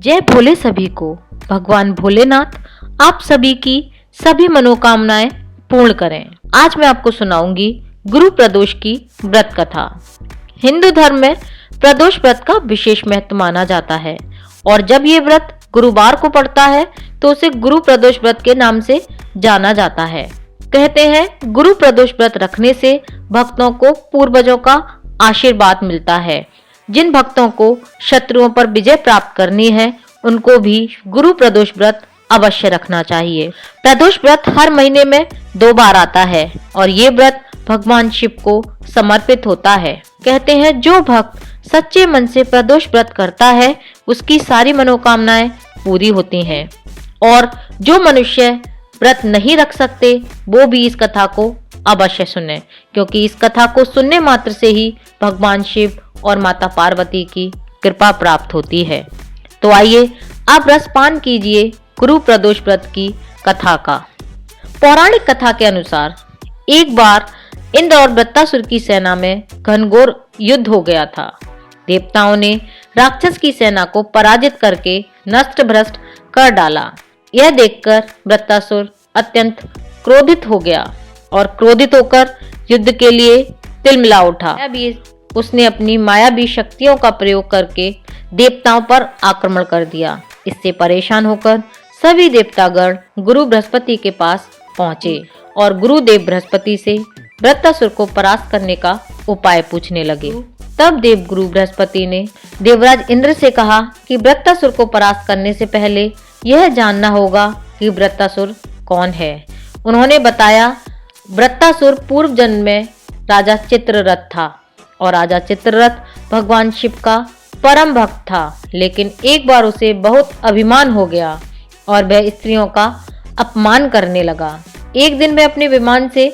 जय भोले सभी को। भगवान भोलेनाथ आप सभी की सभी मनोकामनाएं पूर्ण करें। आज मैं आपको सुनाऊंगी गुरु प्रदोष की व्रत कथा। हिंदू धर्म में प्रदोष व्रत का विशेष महत्व माना जाता है और जब ये व्रत गुरुवार को पड़ता है तो उसे गुरु प्रदोष व्रत के नाम से जाना जाता है। कहते हैं गुरु प्रदोष व्रत रखने से भक्तों को पूर्वजों का आशीर्वाद मिलता है। जिन भक्तों को शत्रुओं पर विजय प्राप्त करनी है उनको भी गुरु प्रदोष व्रत अवश्य रखना चाहिए। प्रदोष व्रत हर महीने में 2 बार आता है और ये व्रत भगवान शिव को समर्पित होता है। कहते हैं जो भक्त सच्चे मन से प्रदोष व्रत करता है उसकी सारी मनोकामनाएं पूरी होती हैं और जो मनुष्य व्रत नहीं रख सकते वो भी इस कथा को अवश्य सुने, क्योंकि इस कथा को सुनने मात्र से ही भगवान शिव और माता पार्वती की कृपा प्राप्त होती है। तो आइए आप रसपान कीजिए गुरु प्रदोष व्रत की कथा का। पौराणिक कथा के अनुसार एक बार इंद्र और वृत्तासुर की सेना में घनघोर युद्ध हो गया था। देवताओं ने राक्षस की सेना को पराजित करके नष्ट भ्रष्ट कर डाला। यह देखकर वृत्तासुर अत्यंत क्रोधित हो गया और क्रोधित होकर युद्ध के लिए तिलमिला उठा। उसने अपनी मायावी शक्तियों का प्रयोग करके देवताओं पर आक्रमण कर दिया। इससे परेशान होकर सभी देवतागण गुरु बृहस्पति के पास पहुंचे और गुरुदेव बृहस्पति से वृत्तासुर को परास्त करने का उपाय पूछने लगे। तब देव गुरु बृहस्पति ने देवराज इंद्र से कहा कि वृत्तासुर को परास्त करने से पहले यह जानना होगा कि वृत्तासुर कौन है। उन्होंने बताया वृत्तासुर पूर्व जन्म में राजा चित्ररथ था और राजा चित्ररथ भगवान शिव का परम भक्त था, लेकिन एक बार उसे बहुत अभिमान हो गया और वह स्त्रियों का अपमान करने लगा। एक दिन वह अपने विमान से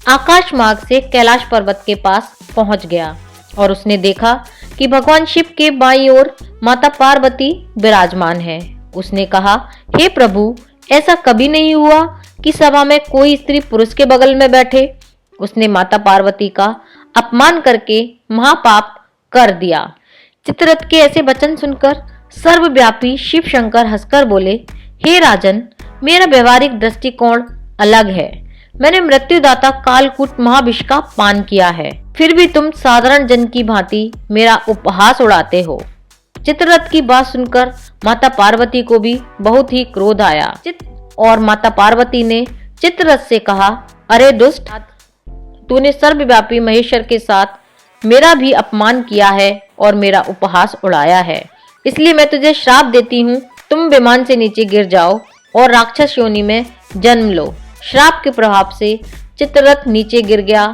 आकाश मार्ग से कैलाश पर्वत के पास पहुंच गया और उसने देखा कि भगवान शिव के बाईं ओर माता पार्वती विराजमान है। उसने कहा, हे प्रभु, ऐसा कभी नहीं हुआ कि सभा में कोई स्त्री पुरुष के बगल में बैठे। उसने माता पार्वती का अपमान करके महापाप कर दिया। चित्ररथ के ऐसे वचन सुनकर सर्वव्यापी शिव शंकर हंसकर बोले, हे राजन, मेरा व्यवहारिक दृष्टिकोण अलग है। मैंने मृत्युदाता कालकूट महाविष का पान किया है, फिर भी तुम साधारण जन की भांति मेरा उपहास उड़ाते हो। चित्ररथ की बात सुनकर माता पार्वती को भी बहुत ही क्रोध आया और माता पार्वती ने चित्ररथ से कहा, अरे दुष्ट, तूने सर्वव्यापी महेश्वर के साथ मेरा भी अपमान किया है और मेरा उपहास उड़ाया है, इसलिए मैं तुझे श्राप देती हूँ, तुम विमान से नीचे गिर जाओ और राक्षस योनि में जन्म लो। श्राप के प्रभाव से चित्ररथ नीचे गिर गया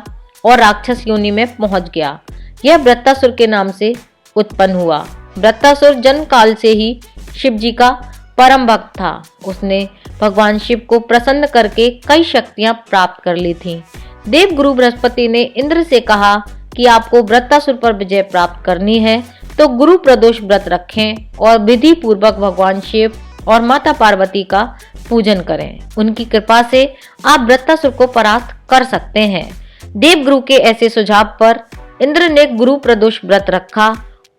और राक्षस योनि में पहुंच गया। यह वृत्तासुर के नाम से उत्पन्न हुआ। वृत्तासुर जन्म काल से ही शिव जी का परम भक्त था। उसने भगवान शिव को प्रसन्न करके कई शक्तियां प्राप्त कर ली थीं। देव गुरु बृहस्पति ने इंद्र से कहा कि आपको वृत्तासुर पर विजय प्राप्त करनी है तो गुरु प्रदोष व्रत रखें और विधि पूर्वक भगवान शिव और माता पार्वती का पूजन करें। उनकी कृपा से आप वृत्तासुर को परास्त कर सकते हैं। देव गुरु के ऐसे सुझाव पर इंद्र ने गुरु प्रदोष व्रत रखा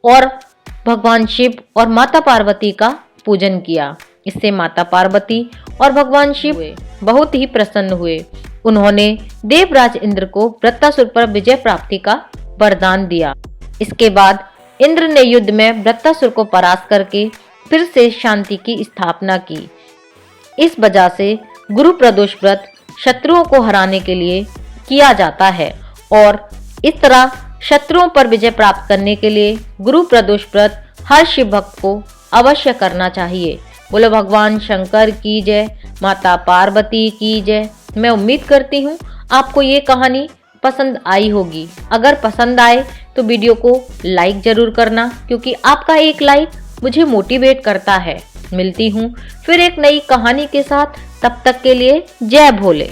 और भगवान शिव और माता पार्वती का पूजन किया। इससे माता पार्वती और भगवान शिव बहुत ही प्रसन्न हुए। उन्होंने देवराज इंद्र को वृत्तासुर पर विजय प्राप्ति का वरदान दिया। इसके बाद इंद्र ने युद्ध में वृत्तासुर को परास्त करके फिर से शांति की स्थापना की। इस वजह से गुरु प्रदोष व्रत शत्रुओं को हराने के लिए किया जाता है और इस तरह शत्रुओं पर विजय प्राप्त करने के लिए गुरु प्रदोष व्रत हर शिव भक्त को अवश्य करना चाहिए। बोलो भगवान शंकर की जय, माता पार्वती की जय। मैं उम्मीद करती हूँ आपको ये कहानी पसंद आई होगी। अगर पसंद आए तो वीडियो को लाइक जरूर करना, क्योंकि आपका एक लाइक मुझे मोटिवेट करता है। मिलती हूँ फिर एक नई कहानी के साथ, तब तक के लिए जय भोले।